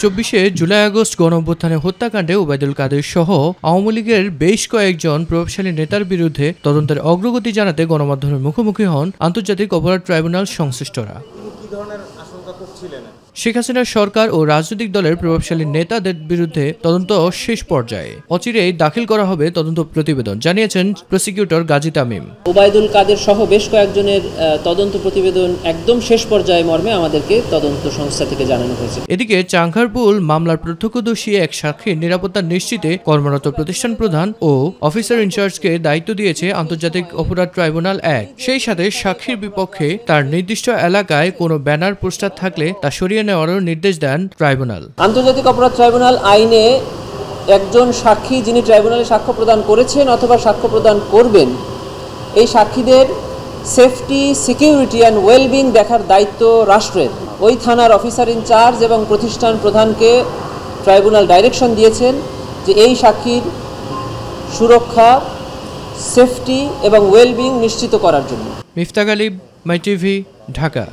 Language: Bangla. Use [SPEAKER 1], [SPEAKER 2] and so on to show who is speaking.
[SPEAKER 1] 2024 জুলাই আগস্ট গণঅভ্যুত্থানে হত্যাকাণ্ডে ওবায়দুল কাদের সহ আওয়ামী লীগের বেশ কয়েকজন প্রভাবশালী নেতার বিরুদ্ধে তদন্তের অগ্রগতি জানাতে গণমাধ্যমের মুখোমুখি হন আন্তর্জাতিক অপরাধ ট্রাইব্যুনাল সংশ্লিষ্টরা। শেখ হাসিনার সরকার ও রাজনৈতিক দলের প্রভাবশালী নেতাদের বিরুদ্ধে তদন্ত শেষ পর্যায়ে, অচিরেই দাখিল করা হবে তদন্ত প্রতিবেদন, জানিয়েছেন প্রসিকিউটর গাজী তামিম।
[SPEAKER 2] ওবায়দুল কাদের সহ বেশ কয়েকজনের তদন্ত প্রতিবেদন একদম শেষ পর্যায়ে মর্মে আমাদেরকে তদন্ত সংস্থা থেকে জানানো হয়েছে।
[SPEAKER 1] এদিকে চাংখারপুল মামলার প্রত্যক্ষদর্শী এক সাক্ষীর নিরাপত্তা নিশ্চিতে কর্মরত প্রতিষ্ঠান প্রধান ও অফিসার ইনচার্জকে দায়িত্ব দিয়েছে আন্তর্জাতিক অপরাধ ট্রাইব্যুনাল 1। সেই সাথে সাক্ষীর বিপক্ষে তার নির্দিষ্ট এলাকায় কোনো ব্যানার পোস্টার থাকলে তা সরিয়ে নেওয়ারও নির্দেশ দেন ট্রাইব্যুনাল।
[SPEAKER 2] আন্তর্জাতিক অপরাধ ট্রাইব্যুনাল আইনে একজন সাক্ষী যিনি ট্রাইব্যুনালে সাক্ষ্য প্রদান করেছেন অথবা সাক্ষ্য প্রদান করবেন, এই সাক্ষীদের সেফটি, সিকিউরিটি অ্যান্ড ওয়েলবিং দেখার দায়িত্ব রাষ্ট্রের। ওই থানার অফিসার ইনচার্জ এবং প্রতিষ্ঠান প্রধানকে ট্রাইব্যুনাল ডাইরেকশন দিয়েছেন যে এই সাক্ষীর সুরক্ষা, সেফটি এবং ওয়েলবিং নিশ্চিত করার জন্য।
[SPEAKER 1] মিফতাক আলী, মাই টিভি, ঢাকা।